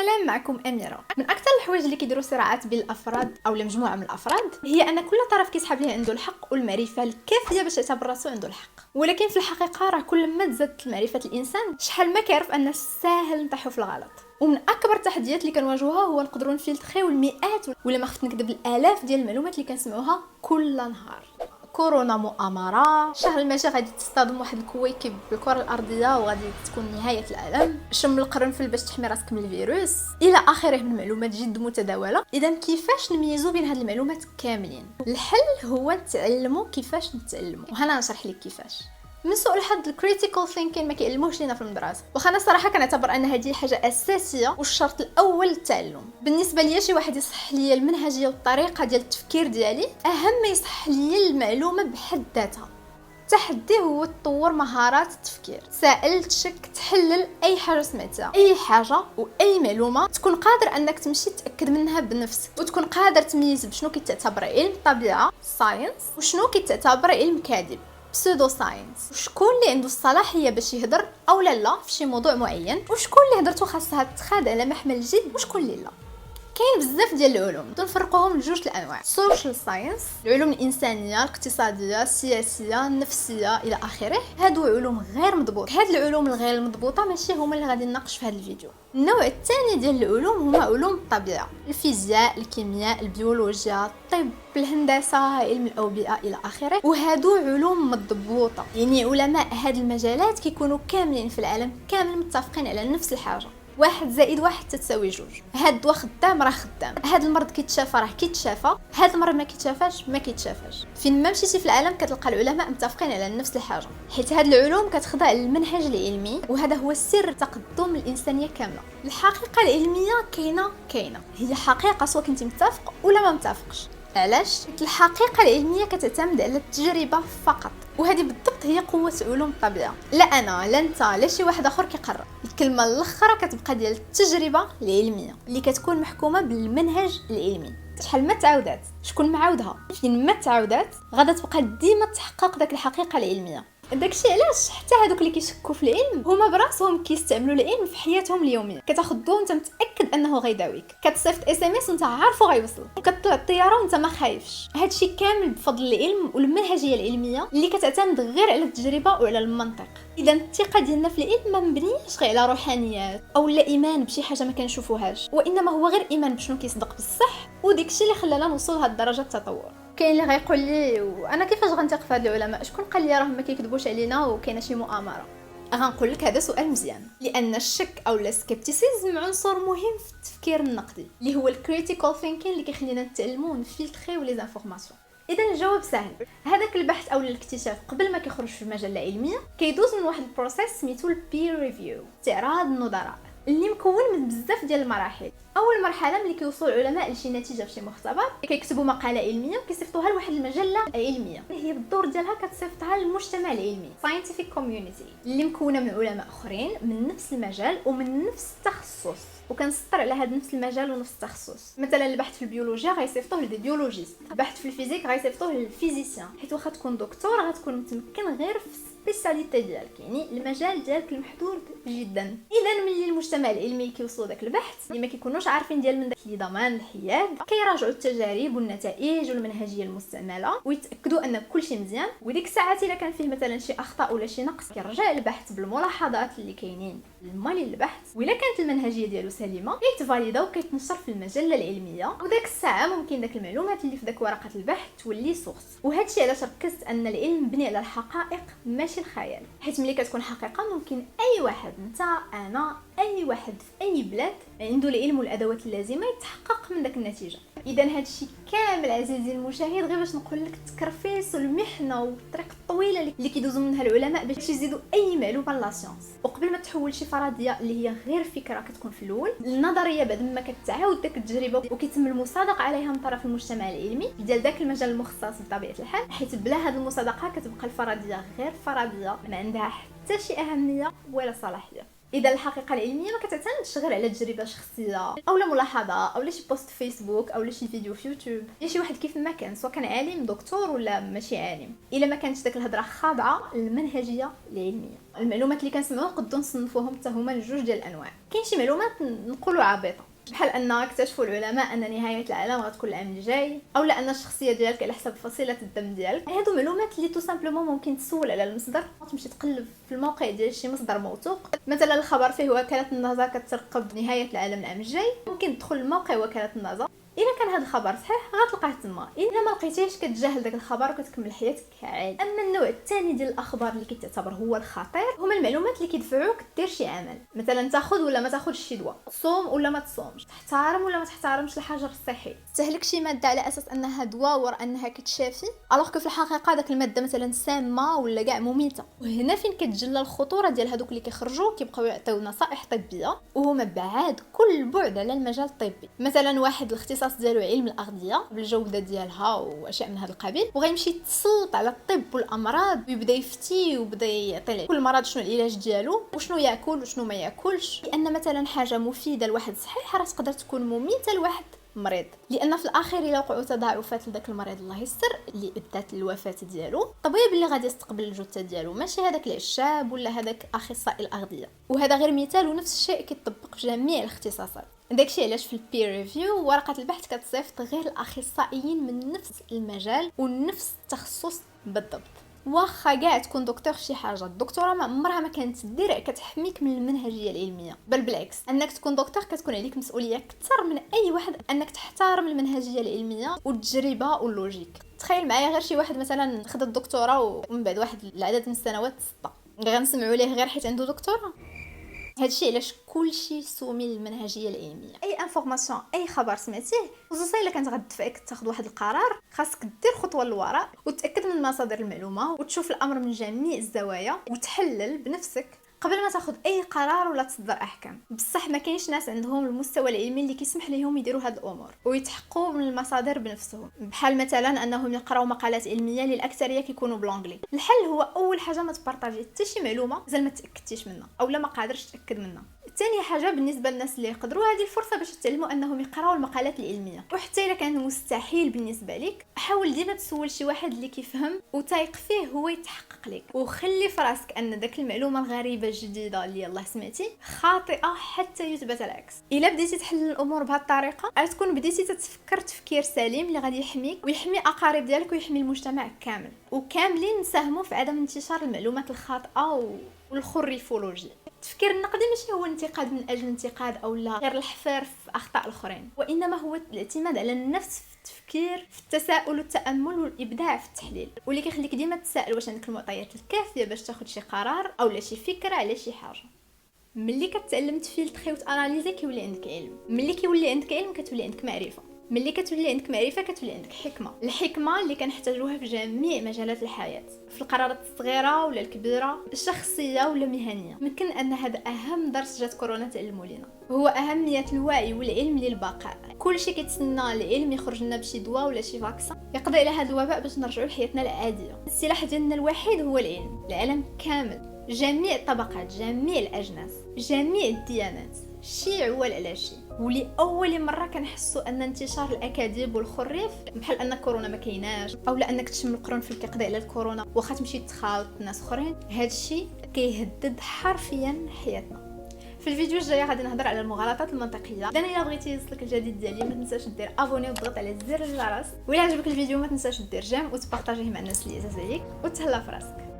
السلام، معكم أميرة. من أكثر الحوايج اللي كيديروا صراعات بين الأفراد أو مجموعة من الأفراد هي أن كل طرف كيسحب ليه عنده الحق والمعرفة الكافية باش يعتبر راسو عنده الحق. ولكن في الحقيقة راه كل ما تزادت معرفة الإنسان شحال ما كيعرف أن ساهل نطيحو في الغلط. ومن أكبر التحديات اللي كنواجهوها هو نقدروا نفلتريو المئات ولا ما خفت نكذب الآلاف ديال المعلومات اللي كنسمعوها كل نهار. كورونا مؤامره، شهر الماشي غادي تصطدم واحد الكويكب بالكره الارضيه وغادي تكون نهايه العالم، شم القرنفل باش تحمي راسك من الفيروس الى اخره من معلومات جد متداوله. اذا كيفاش نميزوا بين هاد المعلومات كاملين؟ الحل هو نتعلموا كيفاش نتعلموا، وهنا نشرح لك كيفاش. من سوء الحظ الكريتيكال ثينكين ما كيعلموش لينا في المدرسه، واخا انا صراحه كنعتبر ان هذه حاجه اساسيه والشرط الاول للتعلم. بالنسبه ليا شي واحد يصح ليا المنهجيه والطريقه ديال التفكير ديالي اهم ما يصح ليا المعلومه بحد ذاتها. التحدي هو تطور مهارات التفكير، تسائل، تشك، تحلل اي حاجه سمعتها، اي حاجه واي معلومه تكون قادر انك تمشي تاكد منها بنفسك، وتكون قادر تميز بشنو كيتعتبر علم الطبيعه ساينس وشنو كيتعتبر علم كاذب بسودو ساينس، وشكون اللي عنده الصلاحيه باش يهضر او لا في شي موضوع معين، وشكون اللي هضرته خاصها تتخاد على محمل الجد وشكون اللي لا. كاين بزاف ديال العلوم تنفرقوهم لجوج الانواع: سوشيال ساينس العلوم الانسانيه، الاقتصاديه، السياسيه، النفسيه الى اخره. هادو علوم غير مضبوطه. هاد العلوم الغير مضبوطه ماشي هما اللي غادي نناقش في هذا الفيديو. النوع الثاني ديال العلوم هما علوم الطبيعه: الفيزياء، الكيمياء، البيولوجيا، الطب، الهندسه، علم الاوبئه الى اخره. وهادو علوم مضبوطه، يعني علماء هاد المجالات كيكونوا كاملين في العالم كامل متفقين على نفس الحاجه: 1+1 تساوي 2. هاد الدواء خدام راه خدام، هاد المرض كيتشافى راه كيتشافى، هاد المرض ما كيتشافاش ما كيتشافاش. فين ما مشيتي في العالم كتلقى العلماء متفقين على نفس الحاجه، حيت هاد العلوم كتخضع للمنهج العلمي، وهذا هو سر تقدم الانسانيه كامله. الحقيقه العلميه كاينه هي حقيقه سواء كنتي متفق ولا ما متفقش. علاش؟ الحقيقه العلميه كتعتمد على التجربه فقط، وهذه بالضبط هي قوه علوم الطبيعه. لا انا لا انت لا شي واحد اخر كيقرر، الكلمه الاخرى كتبقى ديال التجربه العلميه اللي كتكون محكومه بالمنهج العلمي. شحال ما تعاودات، شكون معاودها، فين ما تعاودات غادا تبقى ديما تحقق داك الحقيقه العلميه. داكشي علاش حتى هادوك اللي كيشكوا في العلم هما براسهم كيستعملوا العلم في حياتهم اليوميه. كتاخذو وانت متاكد انه غيداويك، كتصيفط اس ام اس وانت عارفو غيوصل، كتطلع الطياره وانت ما خايفش. هادشي كامل بفضل العلم والمنهجيه العلميه اللي كتعتمد غير على التجربه وعلى المنطق. اذا الثقه ديالنا في العلم ما مبنيش غير على روحانيات او لا ايمان بشي حاجه ما كنشوفوهاش، وانما هو غير ايمان بشنو كيصدق بصح، وداكشي اللي خلانا نوصل لهاد الدرجه التطور. كاين اللي غيقول لي وانا كيفاش غنثق في هاد العلماء؟ شكون قال لي راهم ما كيكذبوش علينا وكاينه شي مؤامره؟ غنقول لك هذا سؤال مزيان، لان الشك او السكيبتيسيزم عنصر مهم في التفكير النقدي اللي هو الكريتيكال ثينكين اللي كيخلينا نتعلموا ونفلتريو لي زانفورماسيون. اذا الجواب سهل، هذاك البحث او الاكتشاف قبل ما كيخرج في مجله علميه كيدوز من واحد البروسيس سميتو البير ريفيو، استعراض النظراء، اللي مكون من بزاف ديال المراحل. اول مرحله ملي كيوصلوا العلماء لشي نتيجه في شي مختبر كيكتبوا مقاله علميه وكيصيفطوها لواحد المجله علميه، هي بالدور ديالها كتصيفطها للمجتمع العلمي scientific community اللي مكونه من علماء اخرين من نفس المجال ومن نفس التخصص، وكنسطر على هذا نفس المجال ونفس التخصص. مثلا البحث في البيولوجيا غيصيفطوه لدي بيولوجيست، البحث في الفيزيك غيصيفطوه للفيزيسيان، حيت واخا تكون دكتور غتكون متمكن غير في السبيساليتي ديالك، يعني المجال ديالك المحدود جدا. اذا ملي المجتمع العلمي كيوصلوا داك البحث اللي ما كيكونوش عارفين ديال من داك ضمان الحياد، كيراجعوا التجارب والنتائج والمنهجيه المستعمله ويتاكدوا ان كلشي مزيان. وديك الساعات الا كان فيه مثلا شي اخطاء ولا شي نقص كيرجع البحث بالملاحظات اللي كاينين للمالي البحث، وإلا كانت المنهجيه ديالو سليمه كيتفاليدا وكيتنشر في المجله العلميه، وداك الساعه ممكن داك المعلومات اللي في داك ورقه البحث تولي سورس. وهادشي علاش ركزت ان العلم مبني على الحقائق ماشي الخيال، حيت ملي كتكون حقيقه ممكن اي واحد، انت، انا، اي واحد في اي بلاد عنده العلم والادوات اللازمه يتحقق من داك النتيجه. اذا هادشي كامل عزيزي المشاهد غير باش نقول لك التكرفيس والمحنه والطريق الطويله اللي كيدوزوا منها العلماء باش يزيدوا اي معلومه لا سيونس. وقبل ما تحول شي فرضيه اللي هي غير فكره كتكون في الاول، النظريه بعد ما كتعاود داك التجربه وكيتم المصادقه عليها من طرف المجتمع العلمي ديال داك المجال المختص بطبيعه الحال، حيت بلا هذه المصادقه كتبقى الفرضيه غير فرضيه ما عندها حتى شي اهميه ولا صلاحيه. اذا الحقيقه العلميه ما كتعتمدش غير على تجربه شخصيه او لا ملاحظه او لا شي بوست في فيسبوك او لا شي فيديو في يوتيوب، يا شي واحد كيف ما كان سواء كان عالم دكتور ولا ماشي عالم، الا ما كانتش داك الهضره خاضعه للمنهجيه العلميه. المعلومات اللي كنسمعوا نقدروا نصنفوهم حتى هما لجوج ديال الانواع. كاين شي معلومات نقولوا عبيطه بحال ان اكتشفوا العلماء ان نهايه العالم غتكون العام الجاي، او لا ان الشخصيه ديالك على حسب فصيله الدم ديالك. هادو معلومات اللي تو سامبلومون ممكن تسول على المصدر، تمشي تقلب في الموقع ديال شي مصدر موثوق. مثلا الخبر فيه وكاله النظر كترقب نهايه العالم العام الجاي، ممكن تدخل لموقع وكاله النظر. الا كان هذا الخبر صحيح غتلقاه تما، الا ما لقيتيهش كتجاهل داك الخبر وكتكمل حياتك عادي. اما النوع الثاني ديال الاخبار اللي كيتعتبر هو الخطير هما المعلومات اللي كيدفعوك دير شي عمل، مثلا تاخذ ولا ما تاخذش شي دواء، تصوم ولا ما تصومش، تحترم ولا ما تحترمش الحجر الصحي، تستهلك شي ماده على اساس انها دواء ورا انها كتشافي، الوغ كو في الحقيقه داك الماده مثلا سامه ولا كاع مميته. وهنا فين كتجلى الخطوره ديال هذوك اللي كيخرجوا كيبقاو يعطيو نصائح طبيه وهما بعاد كل البعد على المجال الطبي. مثلا واحد الاختصاص ديالو علم الاغذيه بالجوده ديالها واشياء من هذا القبيل، وغيمشي يتسلط على الطب والامراض ويبدا يفتي ويبدا يعطي كل مرض شنو العلاج ديالو وشنو ياكل وشنو ما ياكلش، لان مثلا حاجه مفيده لواحد صحيح راه تقدر تكون مميته لواحد مريض، لان في الاخير الا وقعوا تضاعفات لذاك المريض الله يستر اللي ادت الوفاه ديالو، الطبيب اللي غادي يستقبل الجثه ديالو ماشي هذاك العشاب ولا هذاك اخصائي الاغذيه. وهذا غير مثال، ونفس الشيء كيطبق في جميع الاختصاصات. داكشي علاش في البير ريفيو ورقه البحث كتصيفط غير الاخصائيين من نفس المجال ونفس التخصص بالضبط. واخا كاع تكون دكتور في شي حاجه، الدكتوره ما عمرها ما كانت دير كتحميك من المنهجيه العلميه، بل بالعكس انك تكون دكتور كتكون عليك مسؤوليه اكثر من اي واحد انك تحترم المنهجيه العلميه والتجربه واللوجيك. تخيل معايا غير شي واحد مثلا خد الدكتوره ومن بعد واحد العدد من السنوات سطا، غنسمعوا ليه غير حيت عنده دكتوره؟ هادشي علاش كلشي سومي للمنهجيه العلميه. اي انفورماسيون اي خبر سمعتيه خصوصا الا كانت غتدفعك تاخذ واحد القرار، خاصك دير خطوه للوراء وتاكد من مصادر المعلومه وتشوف الامر من جميع الزوايا وتحلل بنفسك قبل ما تاخذ اي قرار ولا تصدر احكام. بصح ما كاينش ناس عندهم المستوى العلمي اللي كيسمح لهم يديروا هاد الامور ويتحققوا من المصادر بنفسهم، بحال مثلا انهم يقراو مقالات علميه اللي الاكثريه كيكونوا بلونجلي. الحل هو اول حاجه ما تبارطاجي حتى شي معلومه مازال ما تاكدتيش منها اولا ما قادرش تاكد منها. ثاني حاجه بالنسبه للناس اللي يقدروا، هذه الفرصه باش يتعلموا انهم يقراو المقالات العلميه، وحتى الا كان مستحيل بالنسبه لك حاول ديما تسول شي واحد اللي كيفهم وتايق فيه هو يتحقق لك، وخلي في راسك ان داك المعلومه الغريبه الجديده اللي يلاه سمعتي خاطئه حتى يثبت العكس. الا بديتي تحل الامور بهذه الطريقه غتكون بديتي تتفكر تفكير سليم اللي غادي يحميك ويحمي اقارب ديالك ويحمي المجتمع كامل، وكاملين نساهموا في عدم انتشار المعلومات الخاطئه والخريفولوجي. التفكير النقدي ماشي هو الانتقاد من اجل الانتقاد او لا غير الحفر في اخطاء الاخرين، وانما هو الاعتماد على النفس في التفكير، في التساؤل والتامل والابداع في التحليل، واللي كيخليك ديما تسائل واش عندك المعطيات الكافيه باش تاخذ شي قرار او لا شي فكره على شي حاجه. ملي كتعلم تفلتري وتاناليزي كيولي عندك علم، ملي كيولي عندك علم كتولي عندك معرفه، ملي كتولي عندك معرفه كتولي عندك حكمه، الحكمه اللي كنحتاجوها في جميع مجالات الحياه، في القرارات الصغيره ولا الكبيره، الشخصيه ولا مهنيه. يمكن ان هذا اهم درس جات كورونا تعلموا لينا، هو اهميه الوعي والعلم للبقاء. كلشي كيتسنى العلم يخرج لنا بشي دواء ولا شي فاكسان يقضي على هذا الوباء باش نرجعوا لحياتنا العاديه. السلاح ديالنا الوحيد هو العلم، العالم كامل، جميع الطبقات، جميع الاجناس، جميع الديانات، شي عوال على شي. ولأول مره كنحسوا ان انتشار الاكاذيب والخريف بحال ان كورونا ما كايناش او لا انك تشم القرنفل كيقضي على الكورونا واخا تمشي تخالط ناس اخرين، هادشي كيهدد حرفيا حياتنا. في الفيديو الجاي غادي نهضر على المغالطات المنطقيه. الا بغيتي يوصلك الجديد ديالي ما تنساش دير ابوني وتضغط على زر الجرس، وإلا عجبك الفيديو ما تنساش دير جيم وتبارطاجيه مع الناس اللي عزاز عليك، وتهلا في راسك.